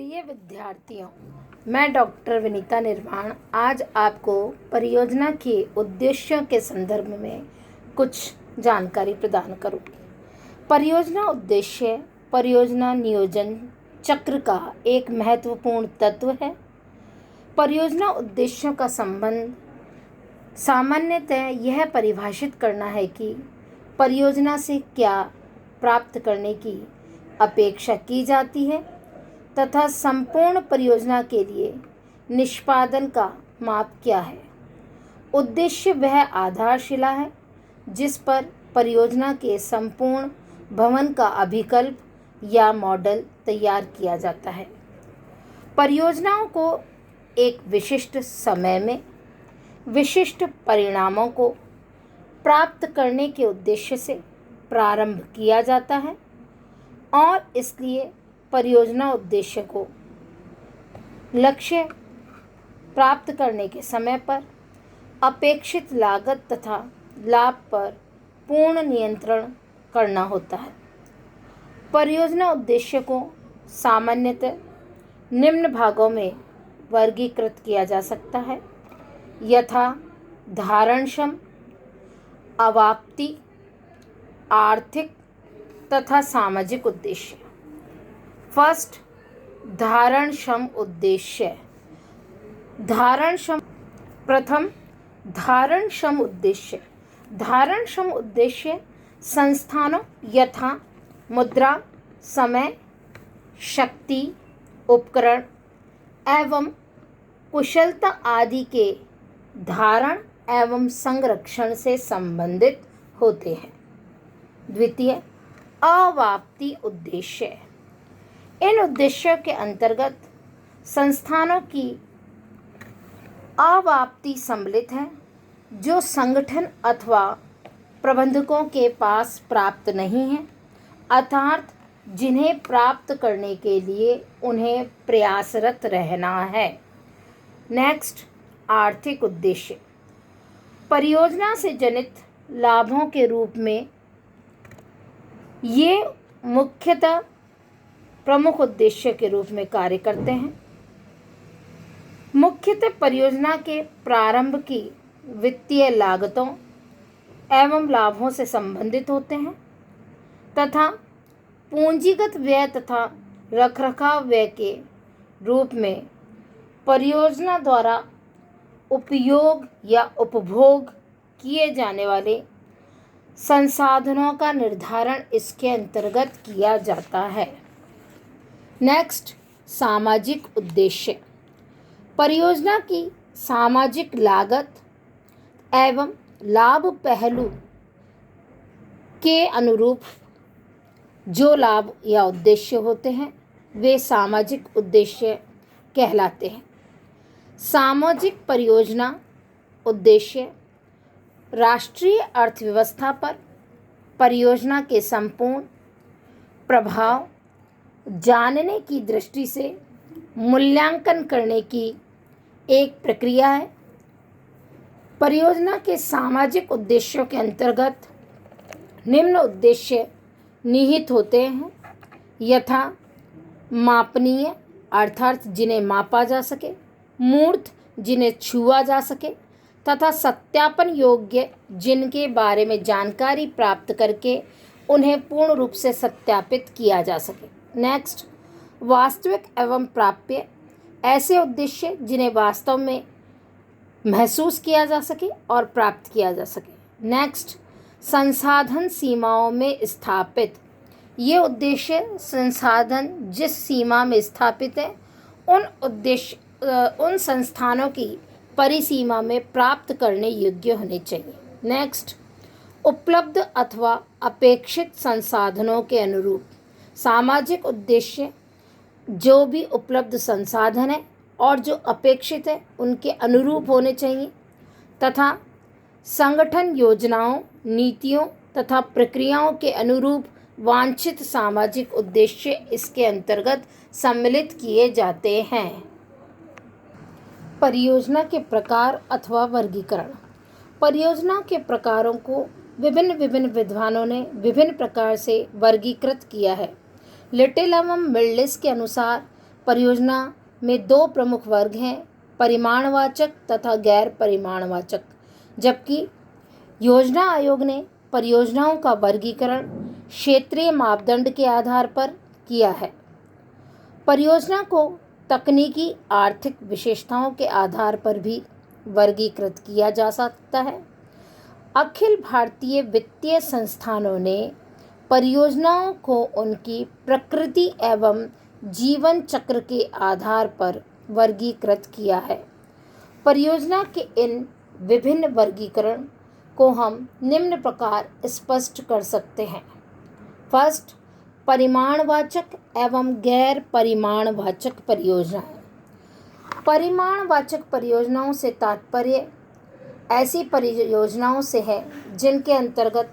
प्रिय विद्यार्थियों, मैं डॉक्टर विनीता निर्वाण आज आपको परियोजना के उद्देश्यों के संदर्भ में कुछ जानकारी प्रदान करूँगी। परियोजना उद्देश्य परियोजना नियोजन चक्र का एक महत्वपूर्ण तत्व है। परियोजना उद्देश्यों का संबंध सामान्यतः यह परिभाषित करना है कि परियोजना से क्या प्राप्त करने की अपेक्षा की जाती है तथा संपूर्ण परियोजना के लिए निष्पादन का माप क्या है। उद्देश्य वह आधारशिला है जिस पर परियोजना के संपूर्ण भवन का अभिकल्प या मॉडल तैयार किया जाता है। परियोजनाओं को एक विशिष्ट समय में विशिष्ट परिणामों को प्राप्त करने के उद्देश्य से प्रारंभ किया जाता है और इसलिए परियोजना उद्देश्य को लक्ष्य प्राप्त करने के समय पर अपेक्षित लागत तथा लाभ पर पूर्ण नियंत्रण करना होता है। परियोजना उद्देश्य को सामान्यतः निम्न भागों में वर्गीकृत किया जा सकता है, यथा धारणक्षम, अवाप्ति, आर्थिक तथा सामाजिक उद्देश्य। फर्स्ट, धारणक्षम उद्देश्य। प्रथम धारणक्षम उद्देश्य। धारणक्षम उद्देश्य संस्थानों यथा मुद्रा, समय, शक्ति, उपकरण एवं कुशलता आदि के धारण एवं संरक्षण से संबंधित होते हैं। द्वितीय, अवाप्ति उद्देश्य। इन उद्देश्यों के अंतर्गत संस्थानों की अवाप्ति सम्मिलित है जो संगठन अथवा प्रबंधकों के पास प्राप्त नहीं है, अर्थात जिन्हें प्राप्त करने के लिए उन्हें प्रयासरत रहना है। नेक्स्ट, आर्थिक उद्देश्य। परियोजना से जनित लाभों के रूप में ये मुख्यतः प्रमुख उद्देश्य के रूप में कार्य करते हैं। मुख्यतः परियोजना के प्रारंभ की वित्तीय लागतों एवं लाभों से संबंधित होते हैं तथा पूंजीगत व्यय तथा रखरखाव व्यय के रूप में परियोजना द्वारा उपयोग या उपभोग किए जाने वाले संसाधनों का निर्धारण इसके अंतर्गत किया जाता है। नेक्स्ट, सामाजिक उद्देश्य। परियोजना की सामाजिक लागत एवं लाभ पहलू के अनुरूप जो लाभ या उद्देश्य होते हैं वे सामाजिक उद्देश्य कहलाते हैं। सामाजिक परियोजना उद्देश्य राष्ट्रीय अर्थव्यवस्था पर परियोजना के संपूर्ण प्रभाव जानने की दृष्टि से मूल्यांकन करने की एक प्रक्रिया है। परियोजना के सामाजिक उद्देश्यों के अंतर्गत निम्न उद्देश्य निहित होते हैं, यथा मापनीय अर्थात जिन्हें मापा जा सके, मूर्त जिन्हें छुआ जा सके तथा सत्यापन योग्य जिनके बारे में जानकारी प्राप्त करके उन्हें पूर्ण रूप से सत्यापित किया जा सके। नेक्स्ट, वास्तविक एवं प्राप्य। ऐसे उद्देश्य जिन्हें वास्तव में महसूस किया जा सके और प्राप्त किया जा सके। नेक्स्ट, संसाधन सीमाओं में स्थापित। ये उद्देश्य संसाधन जिस सीमा में स्थापित है उन संस्थानों की परिसीमा में प्राप्त करने योग्य होने चाहिए। नेक्स्ट, उपलब्ध अथवा अपेक्षित संसाधनों के अनुरूप। सामाजिक उद्देश्य जो भी उपलब्ध संसाधन है और जो अपेक्षित है उनके अनुरूप होने चाहिए तथा संगठन योजनाओं, नीतियों तथा प्रक्रियाओं के अनुरूप वांछित सामाजिक उद्देश्य इसके अंतर्गत सम्मिलित किए जाते हैं। परियोजना के प्रकार अथवा वर्गीकरण। परियोजना के प्रकारों को विभिन्न विद्वानों ने विभिन्न प्रकार से वर्गीकृत किया है। लिटिल एवं मिल्लिस के अनुसार परियोजना में दो प्रमुख वर्ग हैं, परिमाणवाचक तथा गैर परिमाणवाचक, जबकि योजना आयोग ने परियोजनाओं का वर्गीकरण क्षेत्रीय मापदंड के आधार पर किया है। परियोजना को तकनीकी आर्थिक विशेषताओं के आधार पर भी वर्गीकृत किया जा सकता है। अखिल भारतीय वित्तीय संस्थानों ने परियोजनाओं को उनकी प्रकृति एवं जीवन चक्र के आधार पर वर्गीकृत किया है। परियोजना के इन विभिन्न वर्गीकरण को हम निम्न प्रकार स्पष्ट कर सकते हैं। फर्स्ट, परिमाणवाचक एवं गैर परिमाणवाचक परियोजनाएं। परिमाणवाचक परियोजनाओं से तात्पर्य ऐसी परियोजनाओं से है जिनके अंतर्गत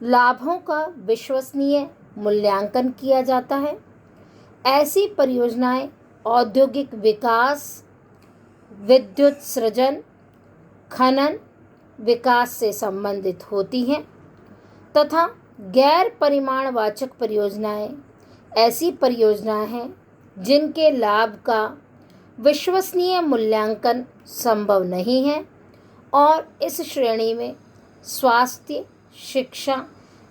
लाभों का विश्वसनीय मूल्यांकन किया जाता है। ऐसी परियोजनाएं औद्योगिक विकास, विद्युत सृजन, खनन विकास से संबंधित होती हैं तथा गैर परिमाणवाचक परियोजनाएं ऐसी परियोजनाएं हैं जिनके लाभ का विश्वसनीय मूल्यांकन संभव नहीं है और इस श्रेणी में स्वास्थ्य, शिक्षा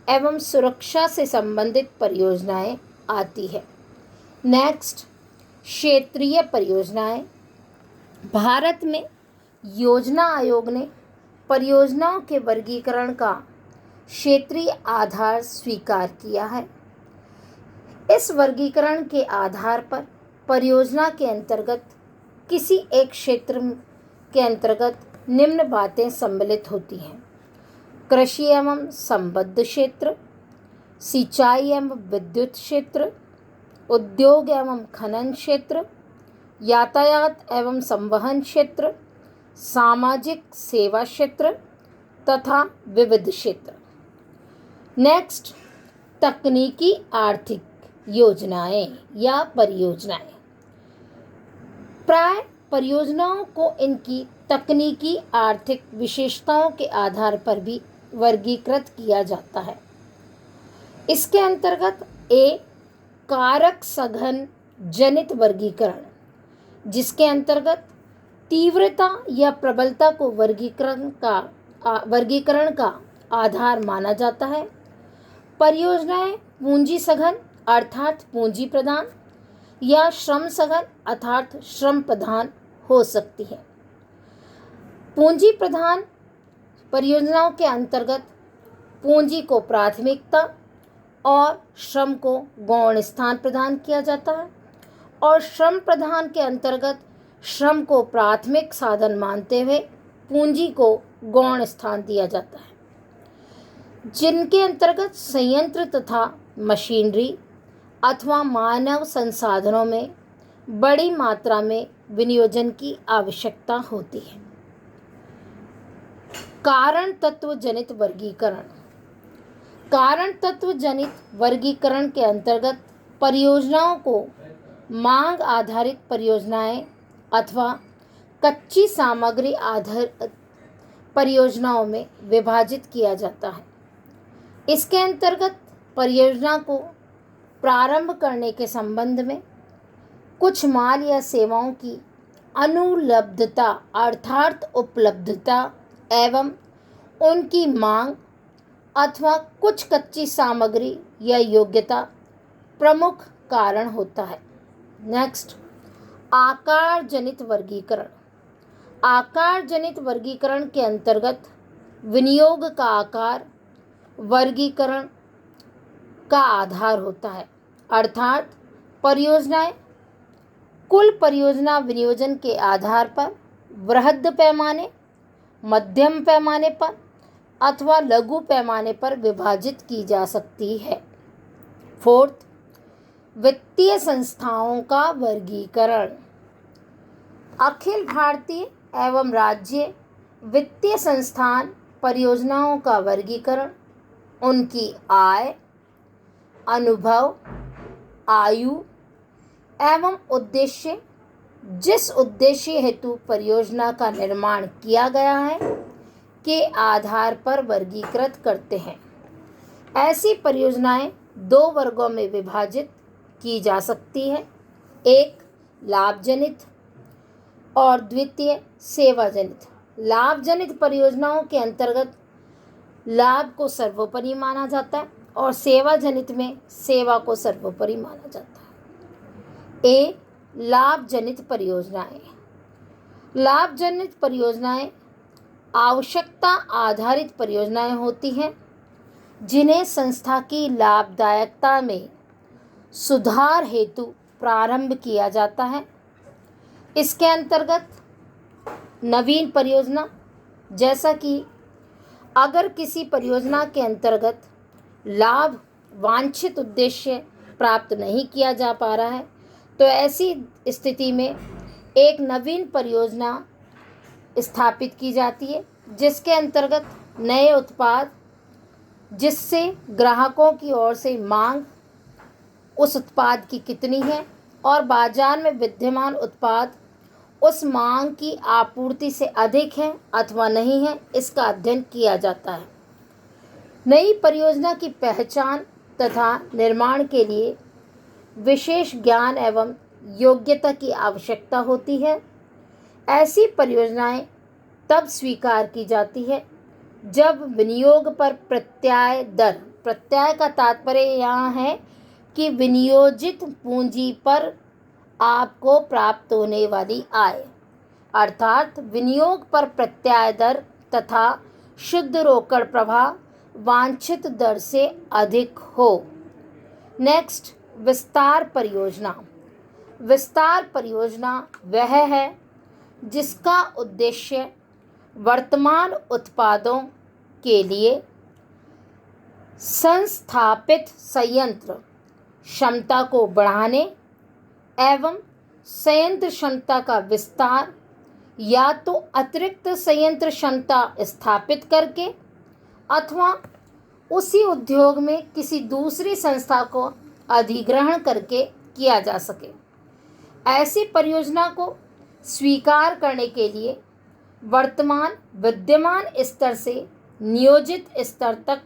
एवं सुरक्षा से संबंधित परियोजनाएं आती है। नेक्स्ट, क्षेत्रीय परियोजनाएं। भारत में योजना आयोग ने परियोजनाओं के वर्गीकरण का क्षेत्रीय आधार स्वीकार किया है। इस वर्गीकरण के आधार पर परियोजना के अंतर्गत किसी एक क्षेत्र के अंतर्गत निम्न बातें सम्मिलित होती हैं: कृषि एवं संबद्ध क्षेत्र, सिंचाई एवं विद्युत क्षेत्र, उद्योग एवं खनन क्षेत्र, यातायात एवं संवहन क्षेत्र, सामाजिक सेवा क्षेत्र तथा विविध क्षेत्र। नेक्स्ट, तकनीकी आर्थिक योजनाएं या परियोजनाएं। प्राय परियोजनाओं को इनकी तकनीकी आर्थिक विशेषताओं के आधार पर भी वर्गीकृत किया जाता है। इसके अंतर्गत ए, कारक सघन जनित वर्गीकरण, जिसके अंतर्गत तीव्रता या प्रबलता को वर्गीकरण का आधार माना जाता है। परियोजनाएं पूंजी सघन अर्थात पूंजी प्रदान या श्रम सघन अर्थात श्रम प्रधान हो सकती है। पूंजी प्रधान परियोजनाओं के अंतर्गत पूंजी को प्राथमिकता और श्रम को गौण स्थान प्रदान किया जाता है और श्रम प्रदान के अंतर्गत श्रम को प्राथमिक साधन मानते हुए पूंजी को गौण स्थान दिया जाता है, जिनके अंतर्गत संयंत्र तथा मशीनरी अथवा मानव संसाधनों में बड़ी मात्रा में विनियोजन की आवश्यकता होती है। कारण तत्व जनित वर्गीकरण। कारण तत्व जनित वर्गीकरण के अंतर्गत परियोजनाओं को मांग आधारित परियोजनाएं अथवा कच्ची सामग्री आधारित परियोजनाओं में विभाजित किया जाता है। इसके अंतर्गत परियोजना को प्रारंभ करने के संबंध में कुछ माल या सेवाओं की अनुपलब्धता अर्थात उपलब्धता एवं उनकी मांग अथवा कुछ कच्ची सामग्री या योग्यता प्रमुख कारण होता है। नेक्स्ट, आकार जनित वर्गीकरण। आकार जनित वर्गीकरण के अंतर्गत विनियोग का आकार वर्गीकरण का आधार होता है, अर्थात परियोजनाएं कुल परियोजना विनियोजन के आधार पर बृहद पैमाने, मध्यम पैमाने पर अथवा लघु पैमाने पर विभाजित की जा सकती है। फोर्थ, वित्तीय संस्थाओं का वर्गीकरण। अखिल भारतीय एवं राज्य वित्तीय संस्थान परियोजनाओं का वर्गीकरण उनकी आय, अनुभव, आयु एवं उद्देश्य, जिस उद्देश्य हेतु परियोजना का निर्माण किया गया है, के आधार पर वर्गीकृत करते हैं। ऐसी परियोजनाएं दो वर्गों में विभाजित की जा सकती है। एक लाभ जनित और द्वितीय सेवा जनित। लाभ जनित परियोजनाओं के अंतर्गत लाभ को सर्वोपरि माना जाता है और सेवा जनित में सेवा को सर्वोपरि माना जाता है। ए, लाभ जनित परियोजनाएं। लाभ जनित परियोजनाएं आवश्यकता आधारित परियोजनाएं होती हैं जिन्हें संस्था की लाभदायकता में सुधार हेतु प्रारंभ किया जाता है। इसके अंतर्गत नवीन परियोजना, जैसा कि अगर किसी परियोजना के अंतर्गत लाभ वांछित उद्देश्य प्राप्त नहीं किया जा पा रहा है तो ऐसी स्थिति में एक नवीन परियोजना स्थापित की जाती है जिसके अंतर्गत नए उत्पाद, जिससे ग्राहकों की ओर से मांग उस उत्पाद की कितनी है और बाजार में विद्यमान उत्पाद उस मांग की आपूर्ति से अधिक है अथवा नहीं है, इसका अध्ययन किया जाता है। नई परियोजना की पहचान तथा निर्माण के लिए विशेष ज्ञान एवं योग्यता की आवश्यकता होती है। ऐसी परियोजनाएं तब स्वीकार की जाती है जब विनियोग पर प्रत्याय दर, प्रत्याय का तात्पर्य यहाँ है कि विनियोजित पूंजी पर आपको प्राप्त होने वाली आय, अर्थात विनियोग पर प्रत्याय दर तथा शुद्ध रोकड़ प्रवाह वांछित दर से अधिक हो। नेक्स्ट, विस्तार परियोजना। विस्तार परियोजना वह है जिसका उद्देश्य वर्तमान उत्पादों के लिए संस्थापित संयंत्र क्षमता को बढ़ाने एवं संयंत्र क्षमता का विस्तार या तो अतिरिक्त संयंत्र क्षमता स्थापित करके अथवा उसी उद्योग में किसी दूसरी संस्था को अधिग्रहण करके किया जा सके। ऐसी परियोजना को स्वीकार करने के लिए वर्तमान विद्यमान स्तर से नियोजित स्तर तक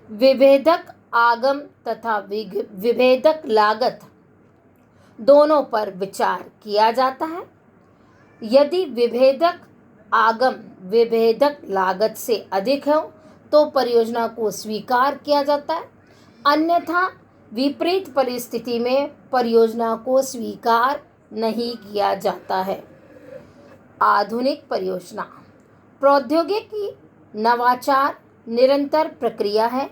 विभेदक आगम तथा विभेदक लागत दोनों पर विचार किया जाता है। यदि विभेदक आगम विभेदक लागत से अधिक हो तो परियोजना को स्वीकार किया जाता है, अन्यथा विपरीत परिस्थिति में परियोजना को स्वीकार नहीं किया जाता है। आधुनिक परियोजना। प्रौद्योगिकी नवाचार निरंतर प्रक्रिया है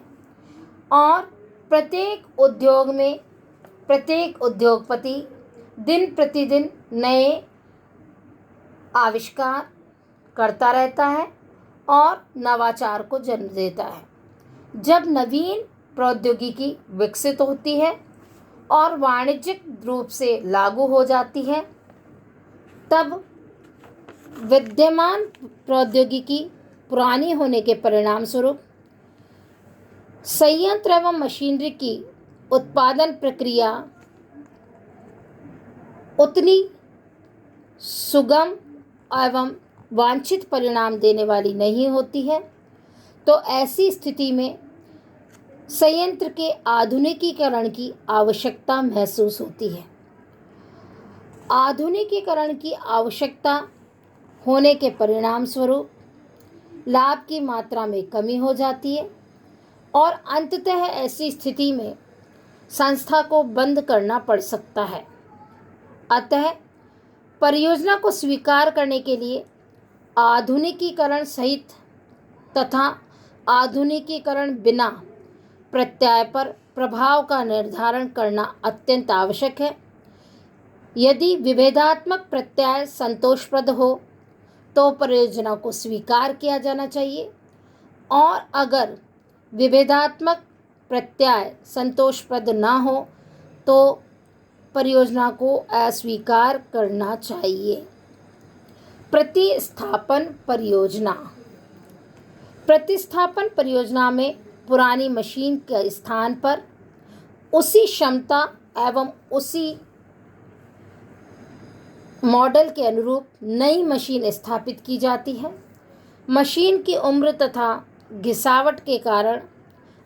और प्रत्येक उद्योग में प्रत्येक उद्योगपति दिन प्रतिदिन नए आविष्कार करता रहता है और नवाचार को जन्म देता है। जब नवीन प्रौद्योगिकी विकसित होती है और वाणिज्यिक रूप से लागू हो जाती है तब विद्यमान प्रौद्योगिकी पुरानी होने के परिणाम स्वरूप संयंत्र एवं मशीनरी की उत्पादन प्रक्रिया उतनी सुगम एवं वांछित परिणाम देने वाली नहीं होती है, तो ऐसी स्थिति में संयंत्र के आधुनिकीकरण की आवश्यकता महसूस होती है। आधुनिकीकरण की आवश्यकता होने के परिणाम स्वरूप लाभ की मात्रा में कमी हो जाती है और अंततः ऐसी स्थिति में संस्था को बंद करना पड़ सकता है। अतः परियोजना को स्वीकार करने के लिए आधुनिकीकरण सहित तथा आधुनिकीकरण बिना प्रत्यय पर प्रभाव का निर्धारण करना अत्यंत आवश्यक है। यदि विभेदात्मक प्रत्यय संतोषप्रद हो तो परियोजना को स्वीकार किया जाना चाहिए और अगर विभेदात्मक प्रत्यय संतोषप्रद न हो तो परियोजना को अस्वीकार करना चाहिए। प्रतिस्थापन परियोजना। प्रतिस्थापन परियोजना में पुरानी मशीन के स्थान पर उसी क्षमता एवं उसी मॉडल के अनुरूप नई मशीन स्थापित की जाती है। मशीन की उम्र तथा घिसावट के कारण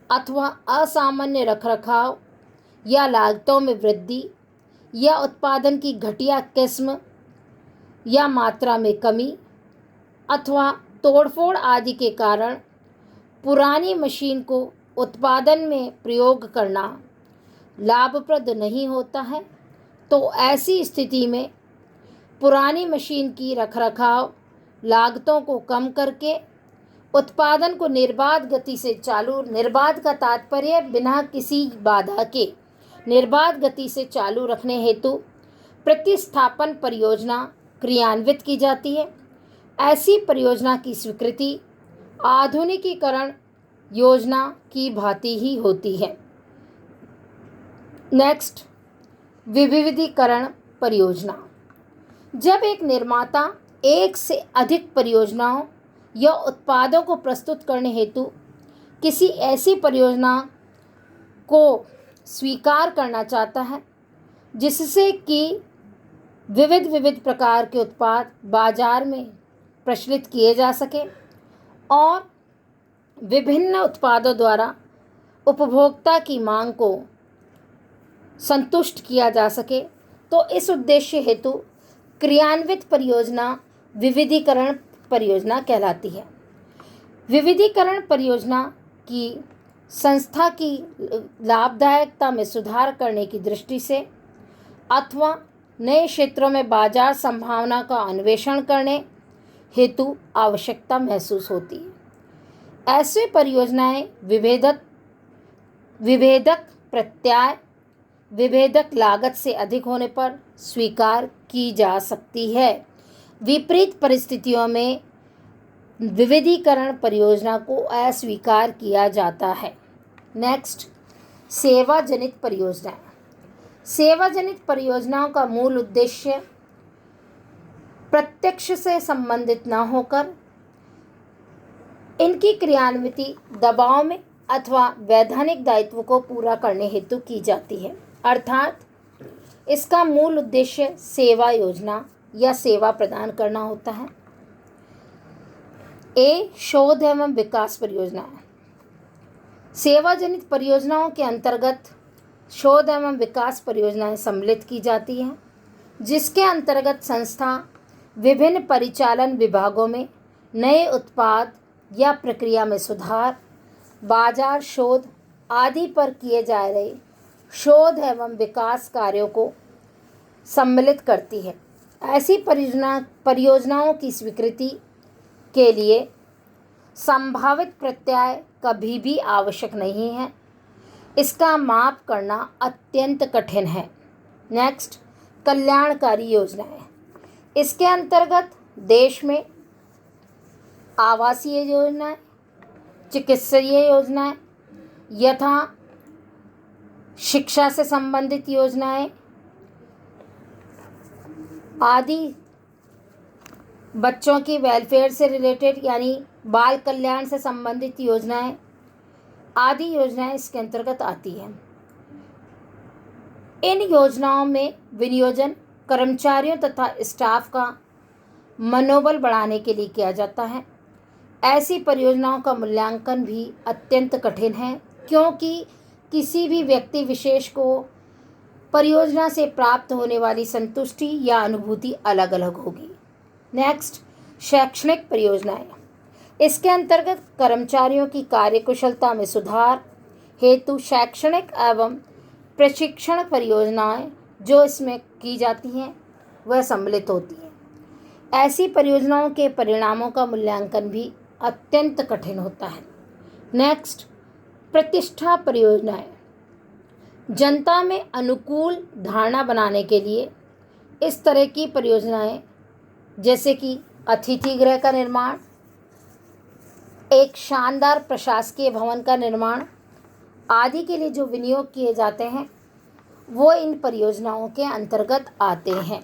अथवा असामान्य रखरखाव या लागतों में वृद्धि या उत्पादन की घटिया किस्म या मात्रा में कमी अथवा तोड़फोड़ आदि के कारण पुरानी मशीन को उत्पादन में प्रयोग करना लाभप्रद नहीं होता है, तो ऐसी स्थिति में पुरानी मशीन की रखरखाव लागतों को कम करके उत्पादन को निर्बाध गति से चालू, निर्बाध का तात्पर्य बिना किसी बाधा के निर्बाध गति से चालू रखने हेतु प्रतिस्थापन परियोजना क्रियान्वित की जाती है। ऐसी परियोजना की स्वीकृति आधुनिकीकरण योजना की भांति ही होती है। नेक्स्ट, विविधीकरण परियोजना। जब एक निर्माता एक से अधिक परियोजनाओं या उत्पादों को प्रस्तुत करने हेतु किसी ऐसी परियोजना को स्वीकार करना चाहता है जिससे कि विविध प्रकार के उत्पाद बाजार में प्रचलित किए जा सके और विभिन्न उत्पादों द्वारा उपभोक्ता की मांग को संतुष्ट किया जा सके, तो इस उद्देश्य हेतु क्रियान्वित परियोजना विविधीकरण परियोजना कहलाती है। विविधीकरण परियोजना की संस्था की लाभदायकता में सुधार करने की दृष्टि से अथवा नए क्षेत्रों में बाजार संभावना का अन्वेषण करने हेतु आवश्यकता महसूस होती है। ऐसे परियोजनाएं विभेदक प्रत्यय विभेदक लागत से अधिक होने पर स्वीकार की जा सकती है। विपरीत परिस्थितियों में विविधीकरण परियोजना को अस्वीकार किया जाता है। नेक्स्ट, सेवा जनित परियोजनाएं। सेवा जनित परियोजनाओं का मूल उद्देश्य प्रत्यक्ष से संबंधित न होकर इनकी क्रियान्विति दबाव में अथवा वैधानिक दायित्व को पूरा करने हेतु की जाती है। अर्थात इसका मूल उद्देश्य सेवा योजना या सेवा प्रदान करना होता है। शोध एवं विकास परियोजनाएं। सेवा जनित परियोजनाओं के अंतर्गत शोध एवं विकास परियोजनाएं सम्मिलित की जाती हैं, जिसके अंतर्गत संस्था विभिन्न परिचालन विभागों में नए उत्पाद या प्रक्रिया में सुधार, बाजार शोध आदि पर किए जा रहे शोध एवं विकास कार्यों को सम्मिलित करती है। ऐसी परियोजनाओं की स्वीकृति के लिए संभावित प्रत्यय कभी भी आवश्यक नहीं है। इसका माप करना अत्यंत कठिन है। नेक्स्ट, कल्याणकारी योजनाएं। इसके अंतर्गत देश में आवासीय योजनाएं, चिकित्सीय योजनाएं यथा शिक्षा से संबंधित योजनाएं आदि, बच्चों की वेलफेयर से रिलेटेड यानी बाल कल्याण से संबंधित योजनाएं आदि योजनाएं इसके अंतर्गत आती हैं। इन योजनाओं में विनियोजन कर्मचारियों तथा स्टाफ का मनोबल बढ़ाने के लिए किया जाता है। ऐसी परियोजनाओं का मूल्यांकन भी अत्यंत कठिन है, क्योंकि किसी भी व्यक्ति विशेष को परियोजना से प्राप्त होने वाली संतुष्टि या अनुभूति अलग अलग होगी। नेक्स्ट, शैक्षणिक परियोजनाएं। इसके अंतर्गत कर्मचारियों की कार्यकुशलता में सुधार हेतु शैक्षणिक एवं प्रशिक्षण परियोजनाएं जो इसमें की जाती हैं वह सम्मिलित होती हैं। ऐसी परियोजनाओं के परिणामों का मूल्यांकन भी अत्यंत कठिन होता है। नेक्स्ट, प्रतिष्ठा परियोजनाएं। जनता में अनुकूल धारणा बनाने के लिए इस तरह की परियोजनाएं जैसे कि अतिथि गृह का निर्माण, एक शानदार प्रशासकीय भवन का निर्माण आदि के लिए जो विनियोग किए जाते हैं वो इन परियोजनाओं के अंतर्गत आते हैं।